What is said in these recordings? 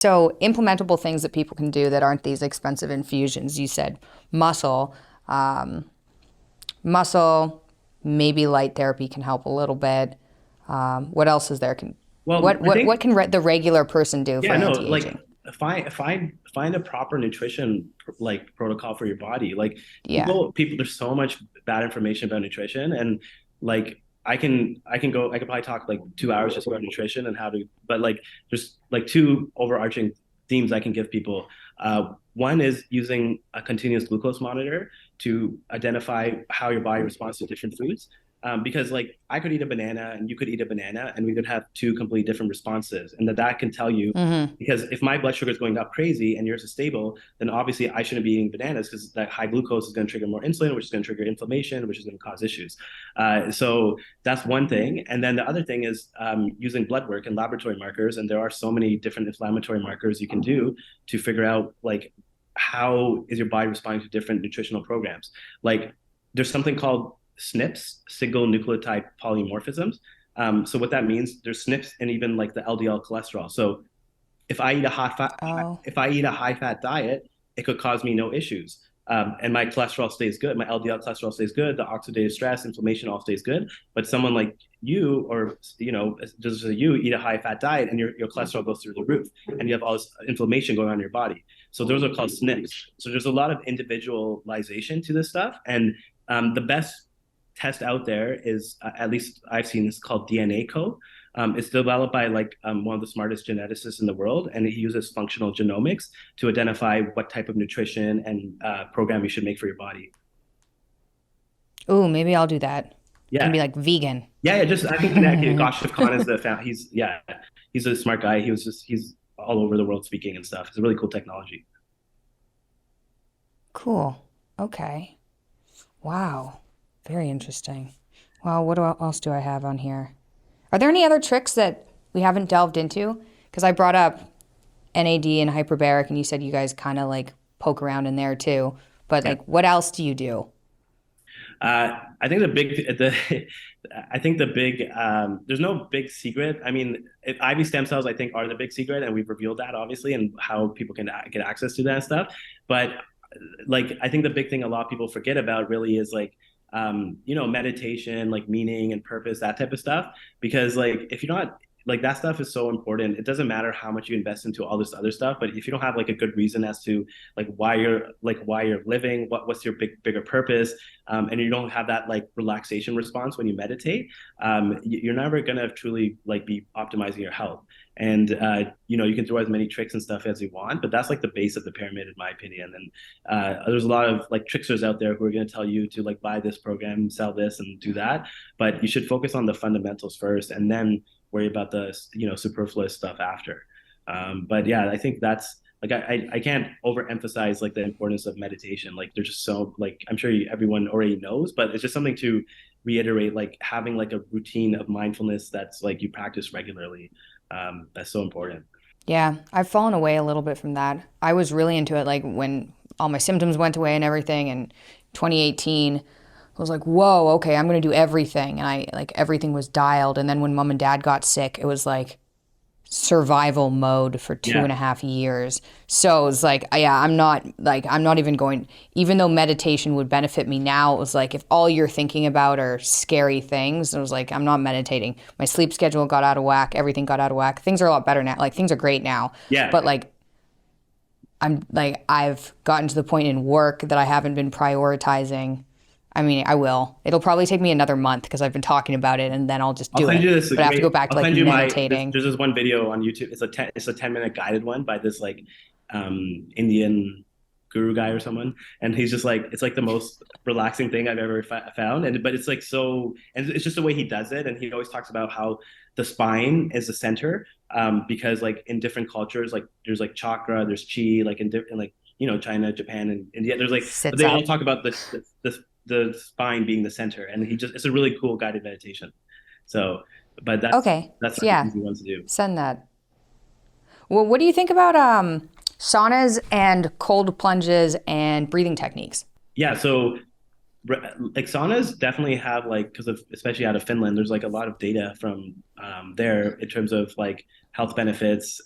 So implementable things that people can do that aren't these expensive infusions. You said muscle, um, muscle, maybe light therapy can help a little bit. What else is there? Well, I think, What can the regular person do for yeah, no, like anti-aging? find a proper nutrition like protocol for your body. Like Yeah. there's so much bad information about nutrition, and like I could probably talk like 2 hours just about nutrition and how to, but like there's like two overarching themes I can give people. One is using a continuous glucose monitor to identify how your body responds to different foods. Because like I could eat a banana and you could eat a banana and we could have two completely different responses, and that can tell you, Hmm. because if my blood sugar is going up crazy and yours is stable, then obviously I shouldn't be eating bananas because that high glucose is going to trigger more insulin, which is going to trigger inflammation, which is going to cause issues. So that's one thing. And then the other thing is using blood work and laboratory markers. And there are so many different inflammatory markers you can do to figure out like how is your body responding to different nutritional programs. Like there's something called SNPs, single nucleotide polymorphisms. So what that means, there's SNPs and even like the LDL cholesterol. So Oh. if I eat a high fat diet, it could cause me no issues. And my cholesterol stays good. My LDL cholesterol stays good. The oxidative stress, inflammation all stays good. But someone like you, or just you, eat a high fat diet, and your cholesterol goes through the roof, and you have all this inflammation going on in your body. So those are called SNPs. So there's a lot of individualization to this stuff, and the best test out there is, at least I've seen, is called DNA code. It's developed by like one of the smartest geneticists in the world, and he uses functional genomics to identify what type of nutrition and program you should make for your body. Ooh, maybe I'll do that. Can Yeah, be like vegan. yeah. Just I can connect you. Goshif Khan is the found. He's a smart guy. He's all over the world speaking and stuff. It's a really cool technology. Cool. Okay. Wow. Very interesting. Well, else do I have on here? Are there any other tricks that we haven't delved into? Because I brought up NAD and hyperbaric, and you said you guys kind of like poke around in there too. But Yeah. like, what else do you do? I think I think the big, there's no big secret. I mean, IV stem cells, I think, are the big secret, and we've revealed that obviously, and how people can get access to that stuff. But like, I think the big thing a lot of people forget about really is like, meditation, like meaning and purpose, that type of stuff. Because like, if you're not like, that stuff is so important. It doesn't matter how much you invest into all this other stuff, but if you don't have like a good reason as to why you're living, what's your bigger purpose, and you don't have that like relaxation response when you meditate, you're never gonna truly like be optimizing your health. And you can throw as many tricks and stuff as you want, but that's like the base of the pyramid, in my opinion. And there's a lot of like tricksters out there who are going to tell you to like buy this program, sell this, and do that. But you should focus on the fundamentals first, and then worry about the superfluous stuff after. But yeah, I think that's like, I can't overemphasize like the importance of meditation. Like there's just so, like, I'm sure everyone already knows, but it's just something to reiterate, like having like a routine of mindfulness that's like you practice regularly. That's so important. Yeah, I've fallen away a little bit from that. I was really into it like when all my symptoms went away and everything in 2018. I was like, whoa, okay, I'm gonna do everything. And I like everything was dialed. And then when mom and dad got sick, it was like survival mode for two Yeah. and a half years. So it's like, yeah, I'm not even going, even though meditation would benefit me now, it was like, if all you're thinking about are scary things, it was like, I'm not meditating. My sleep schedule got out of whack. Everything got out of whack. Things are a lot better now. Like things are great now. Yeah. But like, I've gotten to the point in work that I haven't been prioritizing. I mean, I will. It'll probably take me another month because I've been talking about it and then I'll just I'll do send it. you this But I have to go great. back to I'll like send you meditating. there's this one video on YouTube. It's a 10-minute guided one by this like Indian guru guy or someone, and he's just like, it's like the most relaxing thing I've ever found. And but it's like so, and it's just the way he does it. And he always talks about how the spine is the center, because like in different cultures, like there's like chakra, there's chi, like in like China, Japan, and India. There's like, but Sits they all up. talk about the spine being the center, and it's a really cool guided meditation. So, but Okay. that's like an Yeah. easy one to do. Send that. Well, what do you think about saunas and cold plunges and breathing techniques? Yeah, so like saunas definitely have like, because of especially out of Finland, there's like a lot of data from there in terms of like health benefits.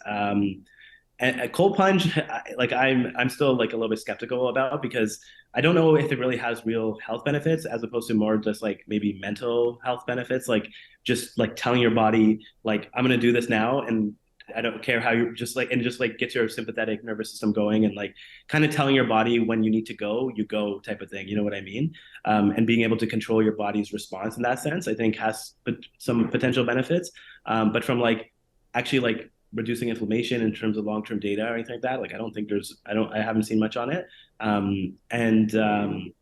And a cold plunge, like I'm still like a little bit skeptical about because I don't know if it really has real health benefits as opposed to more just like maybe mental health benefits, like just like telling your body like I'm gonna do this now and I don't care how you just like and just like get your sympathetic nervous system going and like kind of telling your body when you need to go, you go type of thing. You know what I mean? And being able to control your body's response in that sense, I think has some potential benefits. But from like actually like reducing inflammation in terms of long-term data or anything like that. Like I don't think there's I haven't seen much on it. And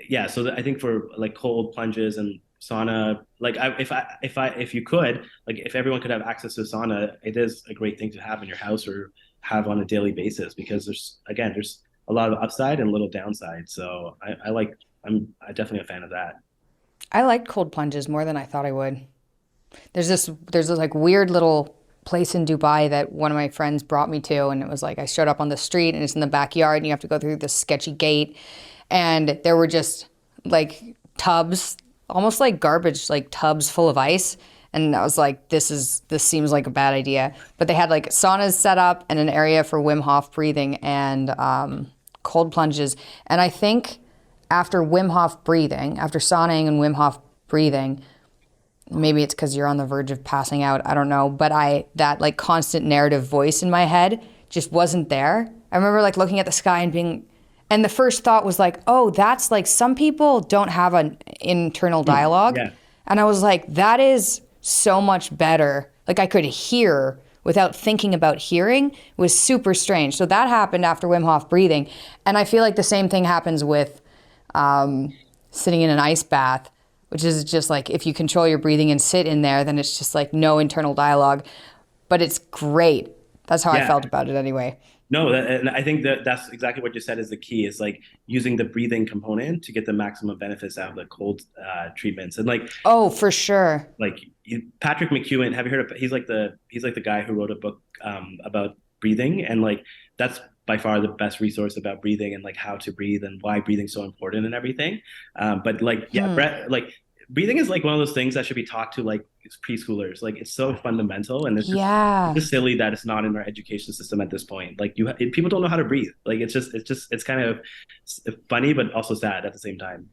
yeah, so I think for like cold plunges and sauna, like if you could like if everyone could have access to sauna, it is a great thing to have in your house or have on a daily basis because there's a lot of upside and a little downside. So I like I'm definitely a fan of that. I liked cold plunges more than I thought I would. There's this like weird little place in Dubai that one of my friends brought me to, and it was like I showed up on the street and it's in the backyard and you have to go through this sketchy gate, and there were just like tubs, almost like garbage, like tubs full of ice. And I was like, this seems like a bad idea. But they had like saunas set up and an area for Wim Hof breathing and cold plunges. And I think after Wim Hof breathing, after sauning and Wim Hof breathing, maybe it's because you're on the verge of passing out, I don't know, but that like constant narrative voice in my head just wasn't there. I remember like looking at the sky and and the first thought was like, oh, that's like some people don't have an internal dialogue. Yeah. And I was like, that is so much better. Like I could hear without thinking about hearing. It was super strange. So that happened after Wim Hof breathing. And I feel like the same thing happens with sitting in an ice bath, which is just like if you control your breathing and sit in there, then it's just like no internal dialogue. But it's great. That's how I Yeah. felt about it anyway. No, and I think that that's exactly what you said is the key. Is like using the breathing component to get the maximum benefits out of the cold treatments. And Oh, for sure. like Patrick McEwen, have you heard of? He's like the guy who wrote a book about breathing, and like that's by far the best resource about breathing and like how to breathe and why breathing's so important and everything. But like yeah, like breathing is like one of those things that should be taught to like preschoolers. Like it's so fundamental, and it's Yeah. just silly that it's not in our education system at this point. Like people don't know how to breathe. Like it's kind of funny, but also sad at the same time.